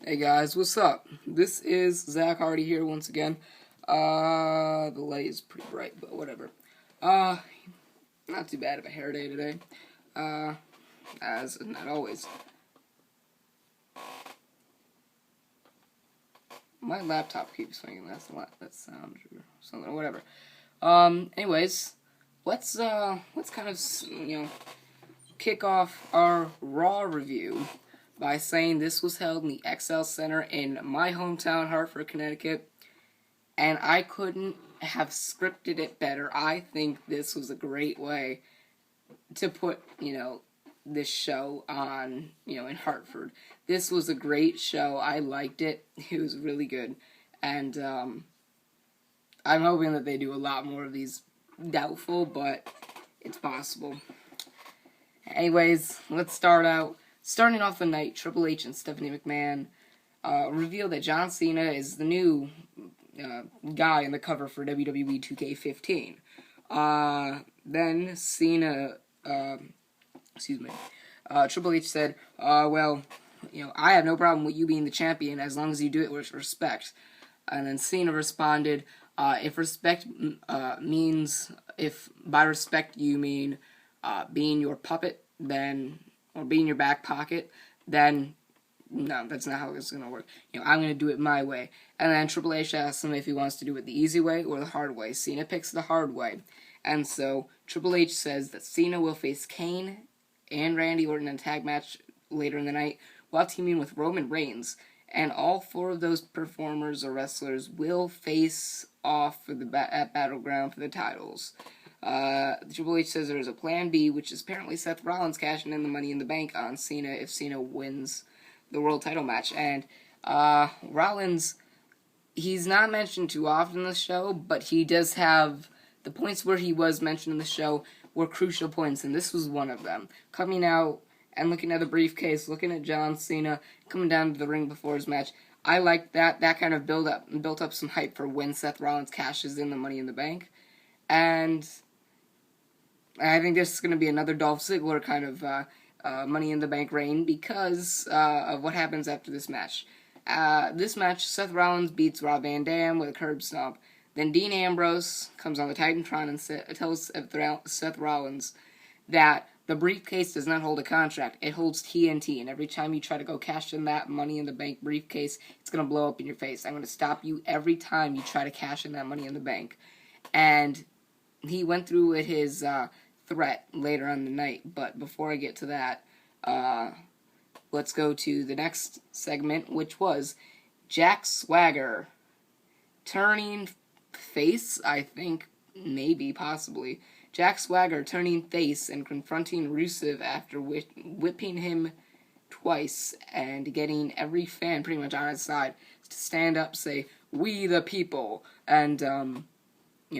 Hey guys, what's up? This is Zach Hardy here once again. The light is pretty bright, but whatever. Not too bad of a hair day today. As not always. My laptop keeps swinging. That's a lot. That sound or something or whatever. Anyways, let's kind of kick off our Raw review by saying this was held in the XL Center in my hometown, Hartford, Connecticut, and I couldn't have scripted it better. I think this was a great way to put, this show on, in Hartford. This was a great show. I liked it. It was really good, and I'm hoping that they do a lot more of these. Doubtful, but it's possible. Anyways, let's starting off the night. Triple H and Stephanie McMahon reveal that John Cena is the new guy in the cover for WWE 2K15. Then Cena, Triple H said, well, I have no problem with you being the champion as long as you do it with respect. And then Cena responded, if respect means, if by respect you mean being your puppet, then, or being your back pocket, then no, that's not how it's going to work. I'm going to do it my way. And then Triple H asks him if he wants to do it the easy way or the hard way. Cena picks the hard way. And so Triple H says that Cena will face Kane and Randy Orton in a tag match later in the night while teaming with Roman Reigns. And all four of those performers or wrestlers will face off for at Battleground for the titles. Triple H says there's a plan B, which is apparently Seth Rollins cashing in the Money in the Bank on Cena if Cena wins the world title match. And Rollins, he's not mentioned too often in the show, but he does have the points where he was mentioned in the show were crucial points, and this was one of them. Coming out and looking at the briefcase, looking at John Cena, coming down to the ring before his match. I liked that. That kind of built up some hype for when Seth Rollins cashes in the Money in the Bank. And I think this is going to be another Dolph Ziggler kind of Money in the Bank reign because of what happens after this match. This match, Seth Rollins beats Rob Van Dam with a curb stomp. Then Dean Ambrose comes on the Titantron and tells Seth Rollins that the briefcase does not hold a contract. It holds TNT, and every time you try to go cash in that Money in the Bank briefcase, it's going to blow up in your face. I'm going to stop you every time you try to cash in that Money in the Bank. And he went through with his threat later on the night, but before I get to that, let's go to the next segment, which was Jack Swagger turning face, I think, maybe, possibly. Jack Swagger turning face and confronting Rusev after whipping him twice and getting every fan pretty much on his side to stand up, say, "We the people," and,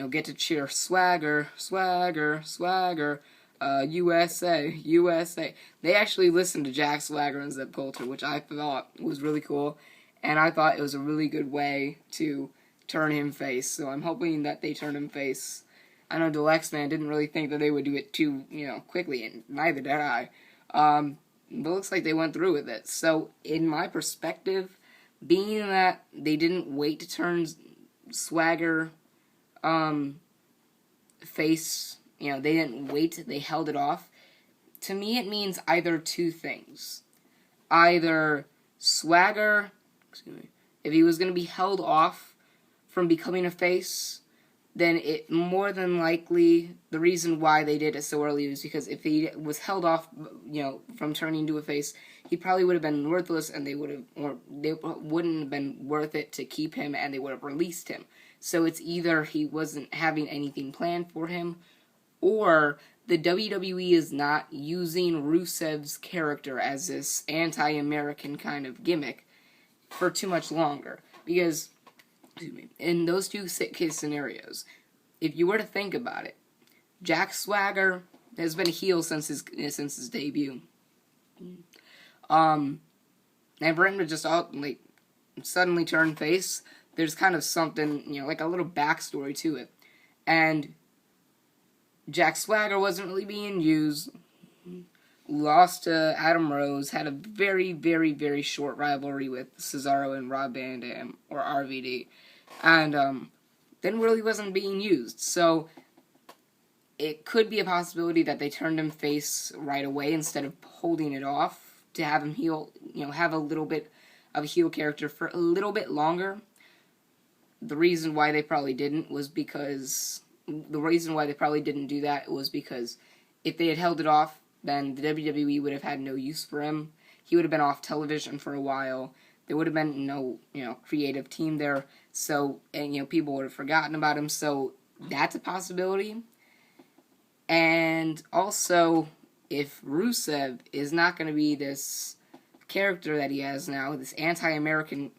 get to cheer Swagger, Swagger, Swagger, USA, USA. They actually listened to Jack Swagger and Zeb Coulter, which I thought was really cool, and I thought it was a really good way to turn him face, so I'm hoping that they turn him face. I know Deluxe Man didn't really think that they would do it too, quickly, and neither did I. But it looks like they went through with it. So, in my perspective, being that they didn't wait to turn Swagger face, they didn't wait, they held it off. To me, it means either two things. Either Swagger, if he was going to be held off from becoming a face, then it more than likely, the reason why they did it so early was because if he was held off, from turning into a face, he probably would have been worthless, and they wouldn't have been worth it to keep him, and they would have released him. So it's either he wasn't having anything planned for him, or the WWE is not using Rusev's character as this anti-American kind of gimmick for too much longer. Because in those two case scenarios, if you were to think about it, Jack Swagger has been a heel since his debut. And for him to just suddenly turn face, there's kind of something, like a little backstory to it. And Jack Swagger wasn't really being used. lost to Adam Rose, had a very, very, very short rivalry with Cesaro and Rob Van Dam, or RVD, and then really wasn't being used. So it could be a possibility that they turned him face right away instead of holding it off to have him heel, have a little bit of a heel character for a little bit longer. The reason why they probably didn't do that was because if they had held it off, then the WWE would have had no use for him. He would have been off television for a while. There would have been no, creative team there. So, and, people would have forgotten about him. So that's a possibility. And also, if Rusev is not going to be this character that he has now, this anti-American,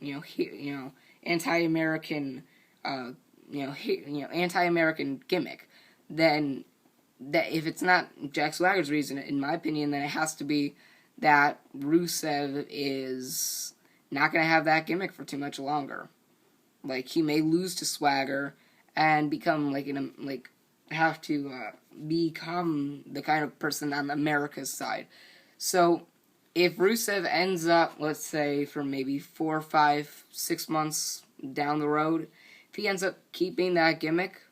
anti-American gimmick, then that if it's not Jack Swagger's reason, in my opinion, then it has to be that Rusev is not going to have that gimmick for too much longer. Like, he may lose to Swagger and become have to become the kind of person on America's side. So if Rusev ends up, let's say, for maybe 4, 5, 6 months down the road, if he ends up keeping that gimmick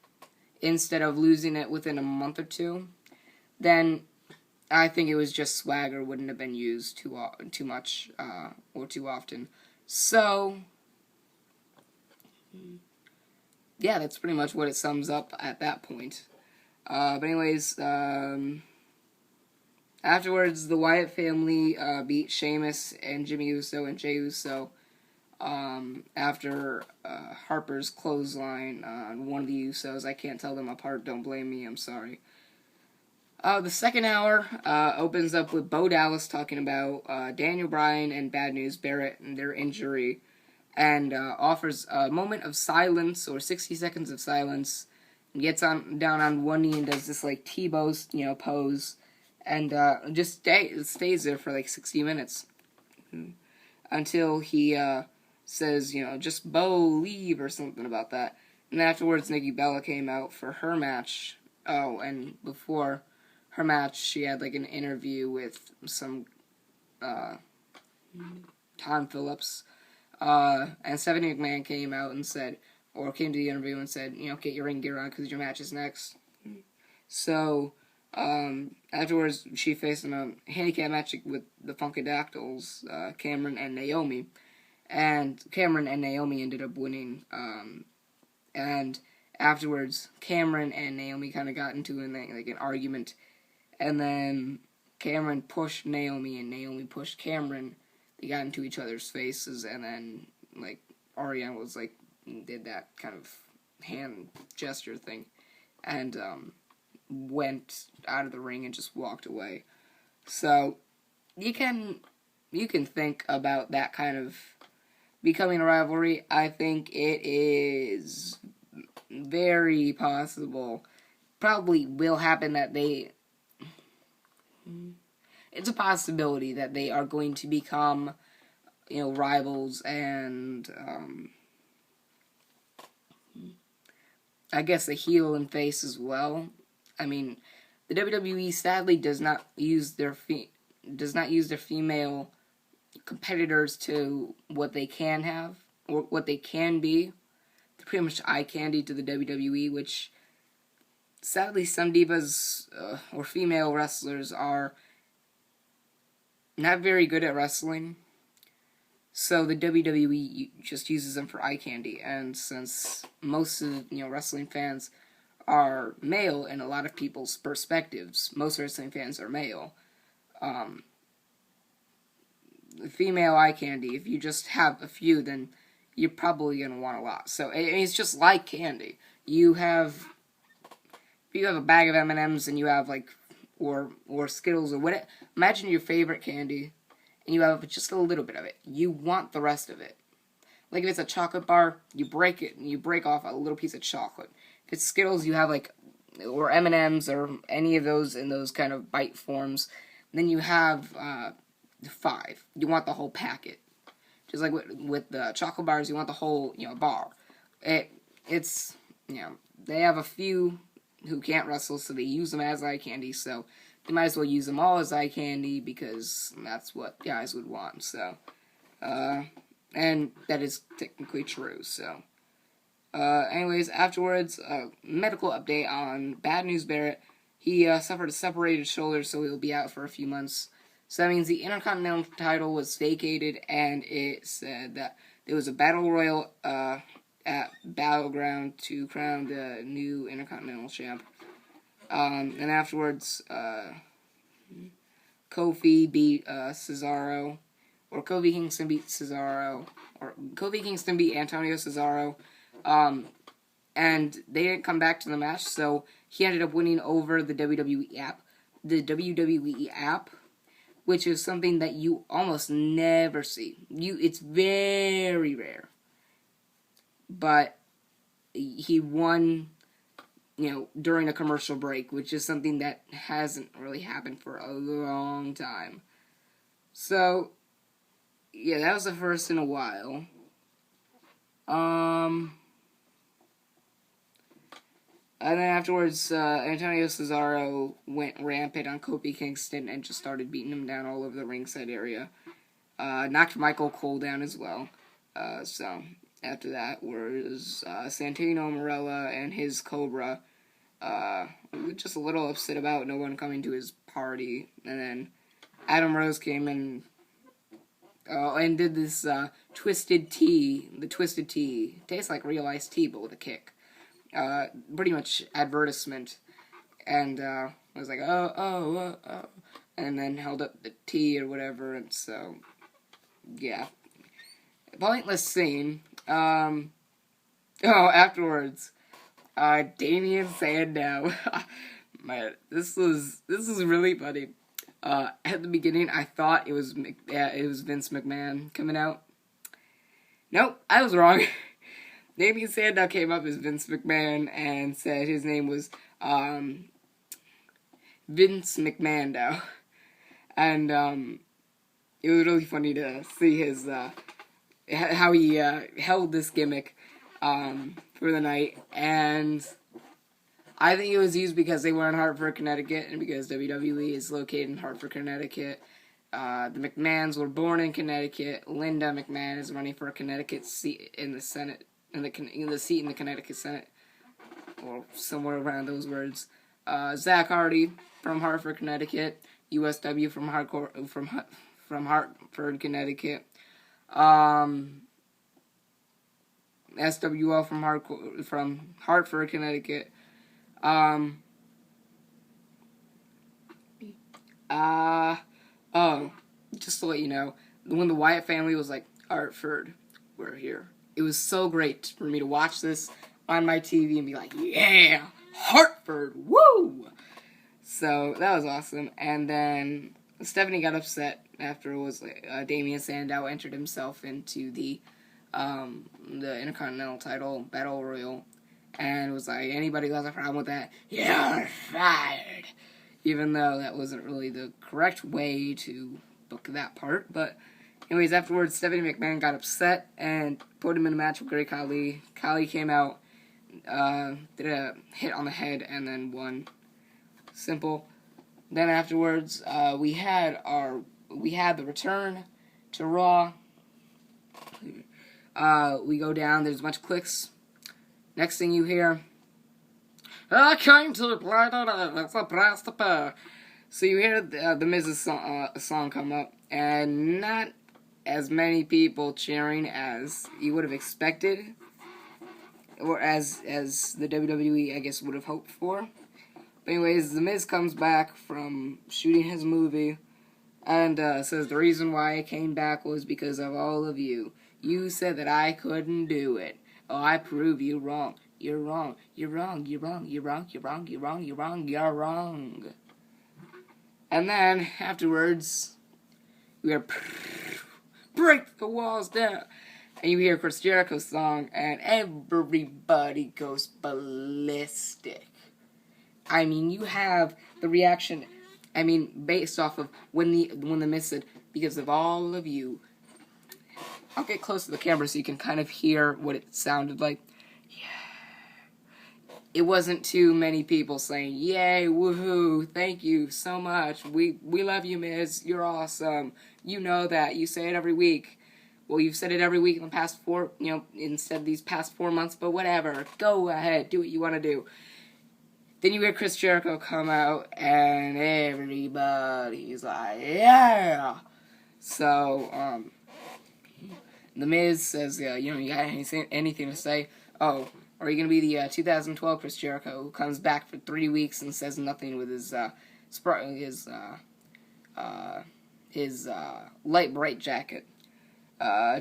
instead of losing it within a month or two, then I think it was just Swagger wouldn't have been used too much or too often. So yeah, that's pretty much what it sums up at that point. But anyways, afterwards, the Wyatt family beat Sheamus and Jimmy Uso and Jey Uso after Harper's clothesline on one of the Usos. I can't tell them apart. Don't blame me. I'm sorry. The second hour opens up with Bo Dallas talking about Daniel Bryan and Bad News Barrett and their injury, and offers a moment of silence, or 60 seconds of silence, and gets down on one knee and does this T-bow, pose, and just stays there for 60 minutes until he says, just Bo, leave, or something about that. And then afterwards, Nikki Bella came out for her match. Oh, and before her match, she had an interview with some Tom Phillips. And Stephanie McMahon came out and said, or came to the interview and said, get your ring gear on because your match is next. So, afterwards, she faced in a handicap match with the Funkadactyls, Cameron and Naomi. And Cameron and Naomi ended up winning. And afterwards, Cameron and Naomi kind of got into an argument. And then Cameron pushed Naomi and Naomi pushed Cameron. They got into each other's faces, and then, Ariane was, did that kind of hand gesture thing, and, went out of the ring and just walked away. So, you can think about that kind of becoming a rivalry. I think it is very possible, probably will happen that it's a possibility that they are going to become, rivals, and, I guess a heel and face as well. I mean, the WWE sadly does not use their female competitors to what they can have, or what they can be. They're pretty much eye candy to the WWE, which, sadly, some divas, or female wrestlers are not very good at wrestling, so the WWE just uses them for eye candy. And since most of wrestling fans are male, in a lot of people's perspectives, most wrestling fans are male. Female eye candy, if you just have a few, then you're probably gonna want a lot. So it's just like candy. If you have a bag of M&Ms and you have or Skittles or whatever. Imagine your favorite candy, and you have just a little bit of it. You want the rest of it. If it's a chocolate bar, you break it, and you break off a little piece of chocolate. If it's Skittles, you have or M&Ms, or any of those in those kind of bite forms. Then you have 5. You want the whole packet. Just like with the chocolate bars, you want the whole bar. It's they have a few who can't wrestle, so they use them as eye candy. So they might as well use them all as eye candy because that's what guys would want. So, and that is technically true. So, anyways, afterwards, medical update on Bad News Barrett. He suffered a separated shoulder, so he'll be out for a few months. So that means the Intercontinental title was vacated, and it said that there was a battle royal at Battleground to crown the new Intercontinental champ. And afterwards, Kofi beat Cesaro, or Kofi Kingston beat Cesaro, or Kofi Kingston beat Antonio Cesaro. And they didn't come back to the match, so he ended up winning over the WWE app. The WWE app, which is something that you almost never see. It's very rare. But he won, during a commercial break, which is something that hasn't really happened for a long time. So, yeah, that was the first in a while. And then afterwards, Antonio Cesaro went rampant on Kofi Kingston and just started beating him down all over the ringside area. Knocked Michael Cole down as well. So, after that was Santino Marella and his Cobra. Just a little upset about no one coming to his party. And then Adam Rose came and did this twisted tea. The twisted tea tastes like real iced tea, but with a kick. Pretty much advertisement, and I was like, oh, and then held up the tea or whatever, and so, yeah, pointless scene. Afterwards, Damien Sandow, this was really funny. At the beginning, I thought it was Vince McMahon coming out. Nope, I was wrong. Damien Sandow came up as Vince McMahon and said his name was Vince McMahon. And it was really funny to see his how he held this gimmick for the night. And I think it was used because they were in Hartford, Connecticut, and because WWE is located in Hartford, Connecticut. The McMahons were born in Connecticut. Linda McMahon is running for a Connecticut seat in the Senate. In the seat in the Connecticut Senate, or somewhere around those words. Zach Hardy from Hartford, Connecticut. USW from Hartford, Connecticut. SWL from Hartford, Connecticut. Just to let you know, when the Wyatt family was like, Hartford, we're here. It was so great for me to watch this on my TV and be like, yeah, Hartford, woo! So, that was awesome. And then Stephanie got upset after it was Damien Sandow entered himself into the Intercontinental title Battle Royal. And was like, anybody who has a problem with that, you're fired. Even though that wasn't really the correct way to book that part, but anyways, afterwards, Stephanie McMahon got upset and put him in a match with Great Khali. Khali came out, did a hit on the head, and then won. Simple. Then afterwards, we had the return to Raw. We go down. There's a bunch of clicks. Next thing you hear, I came to the planet. That's a price to pay. So you hear the Miz's song come up, and not as many people cheering as you would have expected, or as the WWE, I guess, would have hoped for. But anyways, The Miz comes back from shooting his movie, and says the reason why I came back was because of all of you. You said that I couldn't do it. Oh, I prove you wrong. You're wrong. You're wrong. You're wrong. You're wrong. You're wrong. You're wrong. You're wrong. You're wrong. And then, afterwards, we hear, break the walls down. And you hear Chris Jericho's song, and everybody goes ballistic. I mean, you have the reaction, based off of when the Miz said, because of all of you. I'll get close to the camera so you can kind of hear what it sounded like. Yeah. it wasn't too many people saying, "Yay, woohoo, thank you so much. We love you, Miz. You're awesome. You know that. You say it every week." Well, you've said it every week in the past instead of these past 4 months, but whatever. Go ahead, do what you want to do. Then you hear Chris Jericho come out, and everybody's like, "Yeah!" So, The Miz says, you got anything to say? Oh, or are you going to be the 2012 Chris Jericho who comes back for 3 weeks and says nothing with his light bright jacket?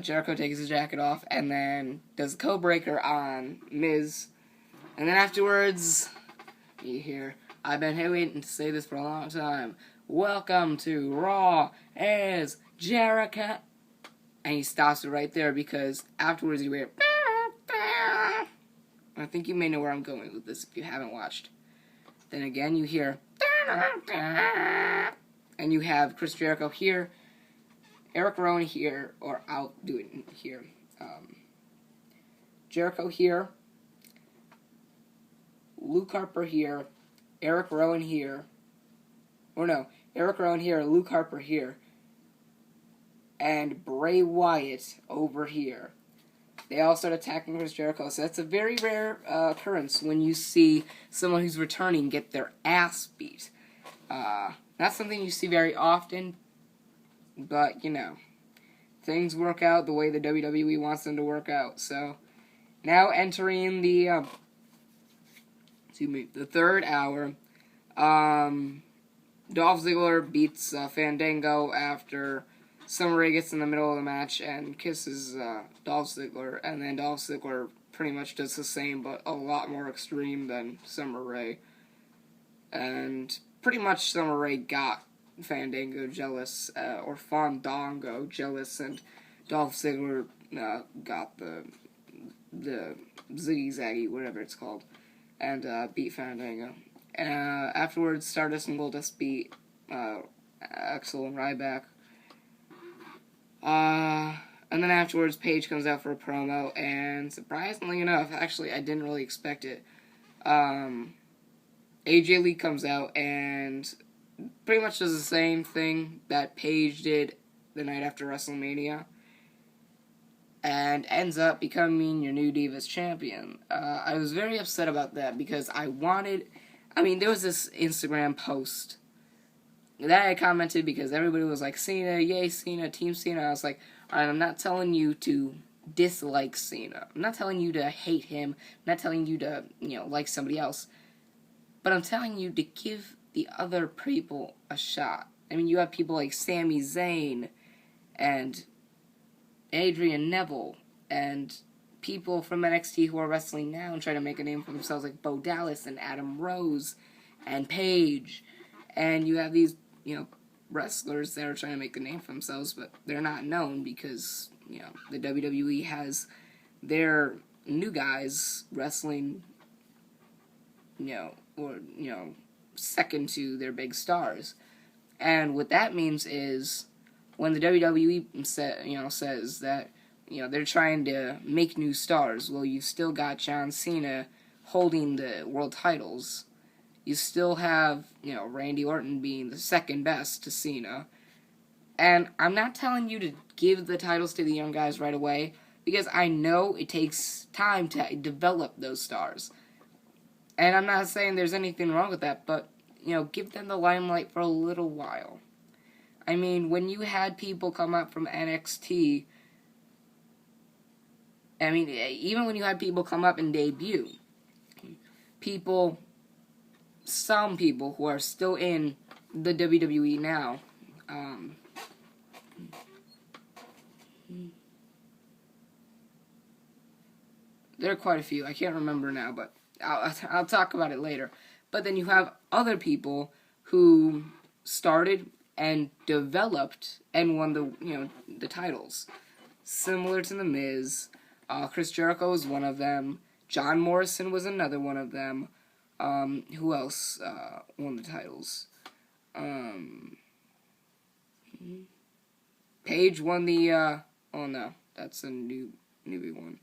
Jericho takes his jacket off and then does a code breaker on Miz. And then afterwards, you hear, "I've been waiting to say this for a long time. Welcome to Raw as Jericho." And he stops it right there because afterwards you hear, I think you may know where I'm going with this if you haven't watched. Then again you hear, and you have Chris Jericho here, Eric Rowan here, or I'll do it here. Jericho here, Luke Harper here, Eric Rowan here, or no, Eric Rowan here, Luke Harper here, and Bray Wyatt over here. They all start attacking Chris Jericho, so that's a very rare occurrence when you see someone who's returning get their ass beat. Not something you see very often, but, things work out the way the WWE wants them to work out. So, now entering the third hour, Dolph Ziggler beats Fandango after Summer Rae gets in the middle of the match and kisses Dolph Ziggler, and then Dolph Ziggler pretty much does the same, but a lot more extreme than Summer Rae. And pretty much Summer Rae got Fandango jealous, or Fandango jealous, and Dolph Ziggler got the Ziggy Zaggy, whatever it's called, and beat Fandango. Afterwards, Stardust and Goldust beat Axel and Ryback. And then afterwards, Paige comes out for a promo, and surprisingly enough, actually, I didn't really expect it. AJ Lee comes out and pretty much does the same thing that Paige did the night after WrestleMania, and ends up becoming your new Divas champion. I was very upset about that because there was this Instagram post that I commented because everybody was like, "Cena, yay Cena, Team Cena." I was like, alright, I'm not telling you to dislike Cena. I'm not telling you to hate him. I'm not telling you to, like somebody else. But I'm telling you to give the other people a shot. I mean, you have people like Sami Zayn and Adrian Neville and people from NXT who are wrestling now and trying to make a name for themselves like Bo Dallas and Adam Rose and Paige. And you have these, wrestlers that are trying to make a name for themselves, but they're not known because, the WWE has their new guys wrestling, second to their big stars. And what that means is when the WWE says that, they're trying to make new stars, well, you've still got John Cena holding the world titles. You still have, Randy Orton being the second best to Cena. And I'm not telling you to give the titles to the young guys right away, because I know it takes time to develop those stars. And I'm not saying there's anything wrong with that, but, give them the limelight for a little while. I mean, when you had people come up from NXT, even when you had people come up and debut, some people who are still in the WWE now, there are quite a few. I can't remember now, but I'll talk about it later. But then you have other people who started and developed and won the titles, similar to The Miz. Chris Jericho was one of them. John Morrison was another one of them. Who else won the titles? Paige won the, oh no, that's a newbie one.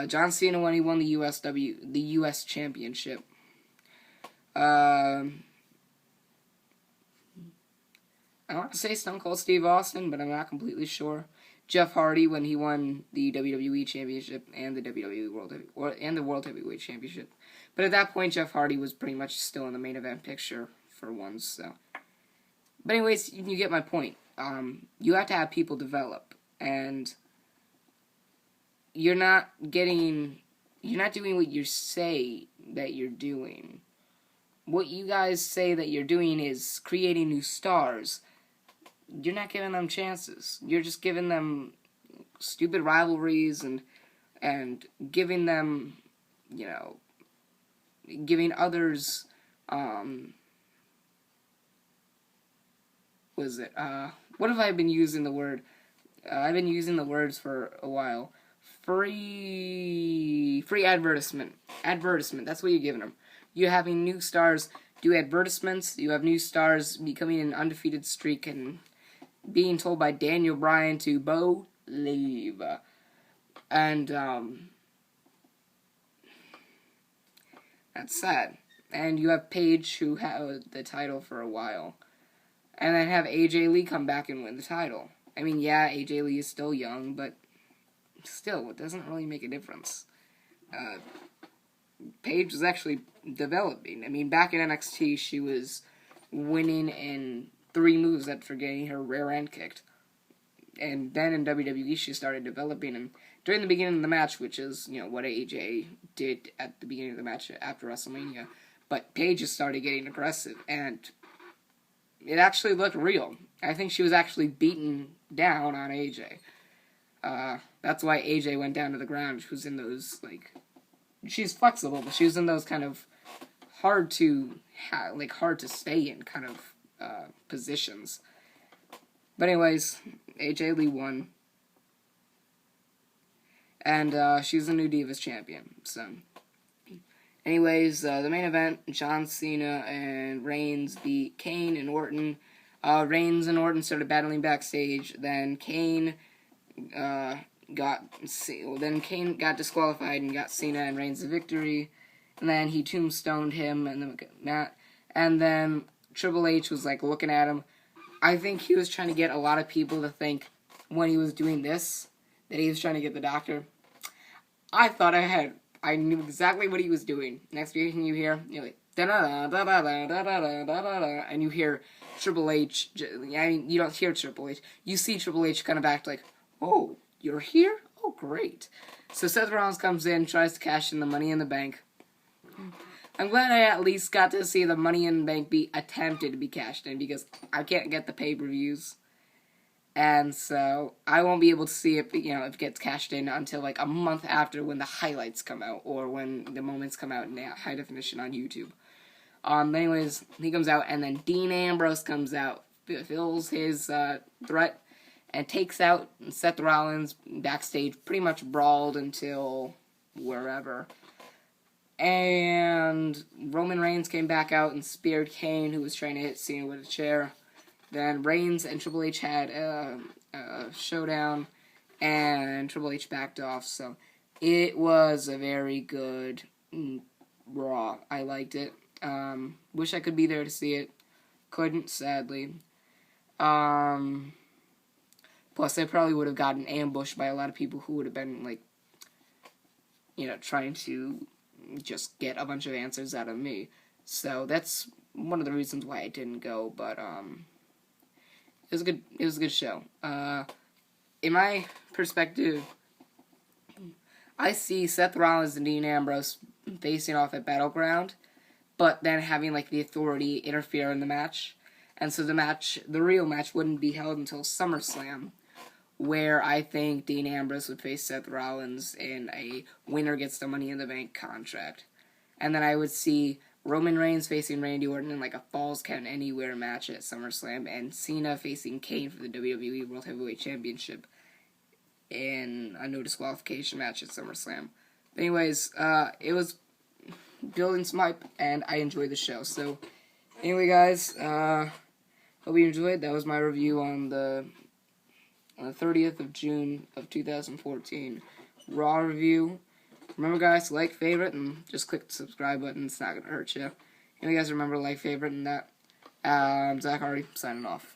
John Cena when he won the US Championship. I want to say Stone Cold Steve Austin, but I'm not completely sure. Jeff Hardy when he won the WWE Championship and the World Heavyweight Championship. But at that point, Jeff Hardy was pretty much still in the main event picture for once. So, but anyways, you get my point. You have to have people develop, and you're not doing what you say that you're doing. What you guys say that you're doing is creating new stars. You're not giving them chances. You're just giving them stupid rivalries and giving them, giving others, what have I been using the word? I've been using the words for a while. Free advertisement. Advertisement, that's what you're giving them. You're having new stars do advertisements. You have new stars becoming an undefeated streak and being told by Daniel Bryan to believe. And, that's sad. And you have Paige, who had the title for a while. And then have AJ Lee come back and win the title. I mean, yeah, AJ Lee is still young, but still, it doesn't really make a difference. Paige was actually developing. I mean, back in NXT, she was winning in 3 moves after getting her rear end kicked. And then in WWE, she started developing. And during the beginning of the match, which is, what AJ did at the beginning of the match after WrestleMania, but Paige just started getting aggressive, and it actually looked real. I think she was actually beaten down on AJ. That's why AJ went down to the ground. She was in those, she's flexible, but she was in those kind of hard to stay in kind of positions. But anyways, AJ Lee won. And she's the new Divas champion. So, anyways, the main event, John Cena and Reigns beat Kane and Orton. Reigns and Orton started battling backstage. Then Kane got disqualified and got Cena and Reigns the victory. And then he tombstoned him and the mat. And then Triple H was looking at him. I think he was trying to get a lot of people to think when he was doing this that he was trying to get the doctor. I thought I knew exactly what he was doing. Next thing you hear, you're like, da-da-da-da-da-da-da-da-da-da, and you hear Triple H. I mean, you don't hear Triple H. You see Triple H kind of act like, oh, you're here? Oh, great. So Seth Rollins comes in, tries to cash in the Money in the Bank. I'm glad I at least got to see the Money in the Bank be attempted to be cashed in, because I can't get the pay-per-views. And so I won't be able to see if it gets cashed in until a month after, when the highlights come out, or when the moments come out in high definition on YouTube. Anyways, he comes out, and then Dean Ambrose comes out, fulfills his threat, and takes out Seth Rollins backstage. Pretty much brawled until wherever. And Roman Reigns came back out and speared Kane, who was trying to hit Cena with a chair. Then Reigns and Triple H had a showdown, and Triple H backed off. So it was a very good Raw. I liked it. Wish I could be there to see it. Couldn't, sadly. Plus, I probably would have gotten ambushed by a lot of people who would have been, trying to just get a bunch of answers out of me. So that's one of the reasons why I didn't go, but, it was a good show. In my perspective, I see Seth Rollins and Dean Ambrose facing off at Battleground, but then having the Authority interfere in the match. And so the real match wouldn't be held until SummerSlam, where I think Dean Ambrose would face Seth Rollins in a winner gets the Money in the Bank contract. And then I would see Roman Reigns facing Randy Orton in a Falls Count Anywhere match at SummerSlam, and Cena facing Kane for the WWE World Heavyweight Championship in a no disqualification match at SummerSlam. But anyways, it was building some hype, and I enjoyed the show. So, anyway, guys, hope you enjoyed. That was my review on the 30th of June of 2014 Raw review. remember, guys, to like, favorite, and just click the subscribe button. It's not going to hurt you. You guys remember, like, favorite, and that. Zach Hardy, signing off.